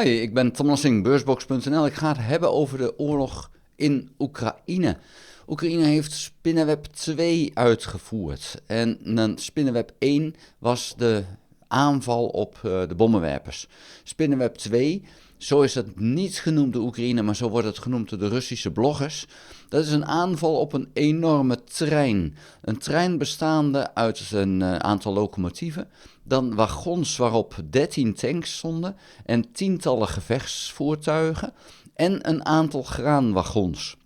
Hi, ik ben Tom Lassing, beursbox.nl. Ik ga het hebben over de oorlog in Oekraïne. Oekraïne heeft Spinnenweb 2 uitgevoerd. En een Spinnenweb 1 was de aanval op de bommenwerpers. Spinnenweb 2, zo is het niet genoemd door Oekraïne, maar zo wordt het genoemd door de Russische bloggers. Dat is een aanval op een enorme trein. Een trein bestaande uit een aantal locomotieven, dan wagons waarop 13 tanks stonden en tientallen gevechtsvoertuigen en een aantal graanwagons.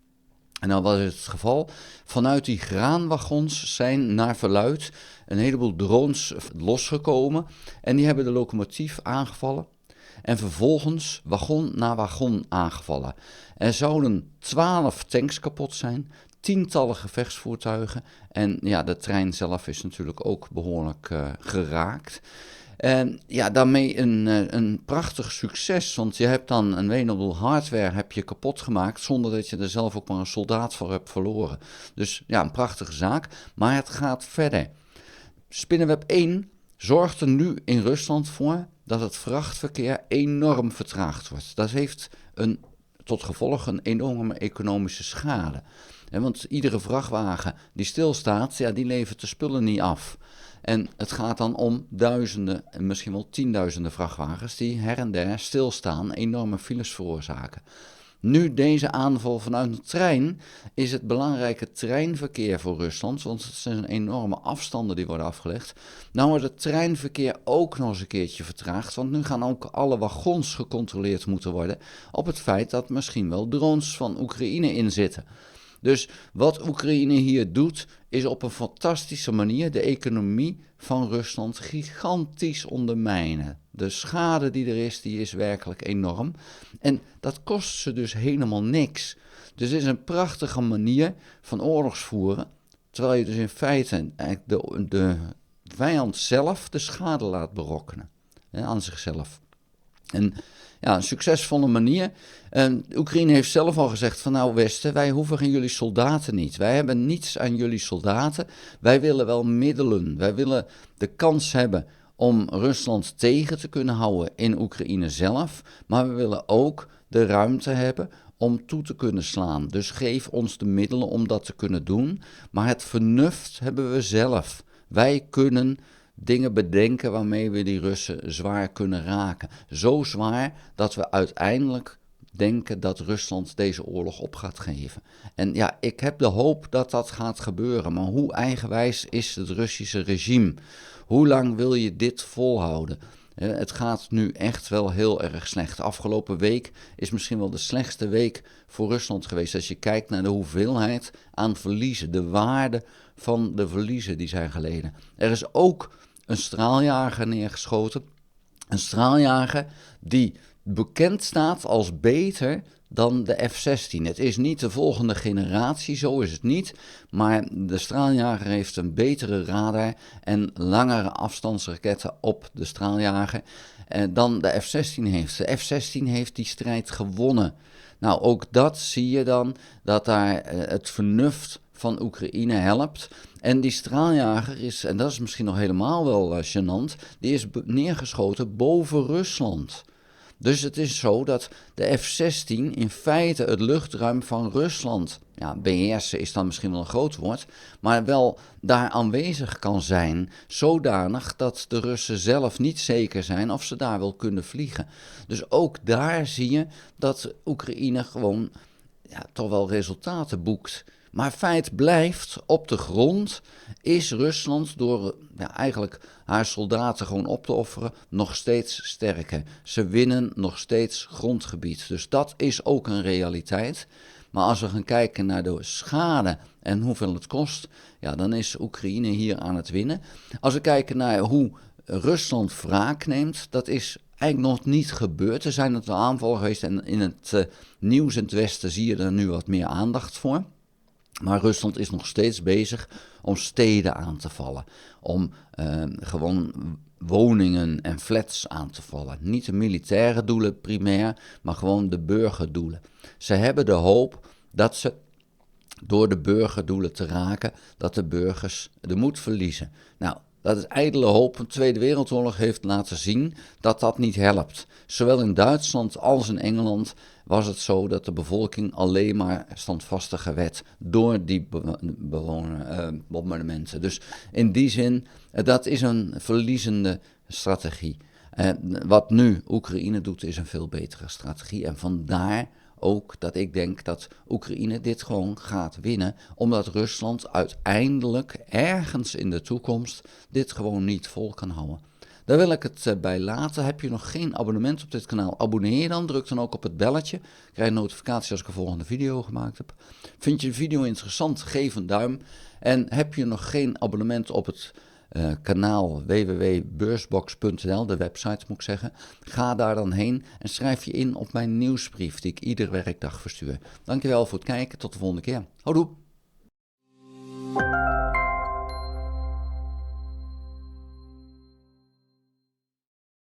En dan was het geval, vanuit die graanwagons zijn naar verluidt een heleboel drones losgekomen en die hebben de locomotief aangevallen. En vervolgens wagon na wagon aangevallen. Er zouden 12 tanks kapot zijn, tientallen gevechtsvoertuigen en ja, de trein zelf is natuurlijk ook behoorlijk geraakt. En ja, daarmee een prachtig succes, want je hebt dan een heleboel hardware heb je kapot gemaakt zonder dat je er zelf ook maar een soldaat voor hebt verloren. Dus ja, een prachtige zaak, maar het gaat verder. Spinnenweb 1 zorgt er nu in Rusland voor dat het vrachtverkeer enorm vertraagd wordt. Dat heeft tot gevolg een enorme economische schade. Want iedere vrachtwagen die stilstaat, ja, die levert de spullen niet af. En het gaat dan om duizenden en misschien wel tienduizenden vrachtwagens die her en der stilstaan, enorme files veroorzaken. Nu deze aanval vanuit een trein is het belangrijke treinverkeer voor Rusland, want het zijn enorme afstanden die worden afgelegd. Nou wordt het treinverkeer ook nog eens een keertje vertraagd, want nu gaan ook alle wagons gecontroleerd moeten worden op het feit dat misschien wel drones van Oekraïne in zitten. Dus wat Oekraïne hier doet, is op een fantastische manier de economie van Rusland gigantisch ondermijnen. De schade die er is, die is werkelijk enorm. En dat kost ze dus helemaal niks. Dus het is een prachtige manier van oorlogsvoeren, terwijl je dus in feite de vijand zelf de schade laat berokkenen, aan zichzelf. En ja, een succesvolle manier. Oekraïne heeft zelf al gezegd van nou Westen, wij hoeven geen jullie soldaten niet. Wij hebben niets aan jullie soldaten. Wij willen wel middelen. Wij willen de kans hebben om Rusland tegen te kunnen houden in Oekraïne zelf. Maar we willen ook de ruimte hebben om toe te kunnen slaan. Dus geef ons de middelen om dat te kunnen doen. Maar het vernuft hebben we zelf. Wij kunnen dingen bedenken waarmee we die Russen zwaar kunnen raken. Zo zwaar dat we uiteindelijk denken dat Rusland deze oorlog op gaat geven. En ja, ik heb de hoop dat dat gaat gebeuren. Maar hoe eigenwijs is het Russische regime? Hoe lang wil je dit volhouden? Het gaat nu echt wel heel erg slecht. De afgelopen week is misschien wel de slechtste week voor Rusland geweest. Als je kijkt naar de hoeveelheid aan verliezen, de waarde van de verliezen die zijn geleden. Er is ook een straaljager neergeschoten. Een straaljager die bekend staat als beter dan de F-16. Het is niet de volgende generatie, zo is het niet. Maar de straaljager heeft een betere radar en langere afstandsraketten op de straaljager dan de F-16 heeft. De F-16 heeft die strijd gewonnen. Nou, ook dat zie je dan, dat daar het vernuft van Oekraïne helpt. En die straaljager is, en dat is misschien nog helemaal wel gênant, die is neergeschoten boven Rusland. Dus het is zo dat de F-16 in feite het luchtruim van Rusland, ja, beheersen is dan misschien wel een groot woord, maar wel daar aanwezig kan zijn, zodanig dat de Russen zelf niet zeker zijn of ze daar wel kunnen vliegen. Dus ook daar zie je dat Oekraïne gewoon toch wel resultaten boekt. Maar feit blijft, op de grond is Rusland door eigenlijk haar soldaten gewoon op te offeren nog steeds sterker. Ze winnen nog steeds grondgebied. Dus dat is ook een realiteit. Maar als we gaan kijken naar de schade en hoeveel het kost, ja, dan is Oekraïne hier aan het winnen. Als we kijken naar hoe Rusland wraak neemt, dat is eigenlijk nog niet gebeurd. Er zijn het aanvallen geweest en in het nieuws in het Westen zie je er nu wat meer aandacht voor. Maar Rusland is nog steeds bezig om steden aan te vallen, om gewoon woningen en flats aan te vallen. Niet de militaire doelen primair, maar gewoon de burgerdoelen. Ze hebben de hoop dat ze door de burgerdoelen te raken, dat de burgers de moed verliezen. Nou, Dat is ijdele hoop. De Tweede Wereldoorlog heeft laten zien dat dat niet helpt. Zowel in Duitsland als in Engeland was het zo dat de bevolking alleen maar standvastiger werd door die bombardementen. Dus in die zin, dat is een verliezende strategie. Wat nu Oekraïne doet is een veel betere strategie. En vandaar ook dat ik denk dat Oekraïne dit gewoon gaat winnen, omdat Rusland uiteindelijk ergens in de toekomst dit gewoon niet vol kan houden. Daar wil ik het bij laten. Heb je nog geen abonnement op dit kanaal? Abonneer je dan. Druk dan ook op het belletje. Krijg je notificatie als ik een volgende video gemaakt heb. Vind je de video interessant? Geef een duim. En heb je nog geen abonnement op het kanaal www.beursbox.nl, de website moet ik zeggen. Ga daar dan heen en schrijf je in op mijn nieuwsbrief die ik iedere werkdag verstuur. Dankjewel voor het kijken. Tot de volgende keer. Houdoe!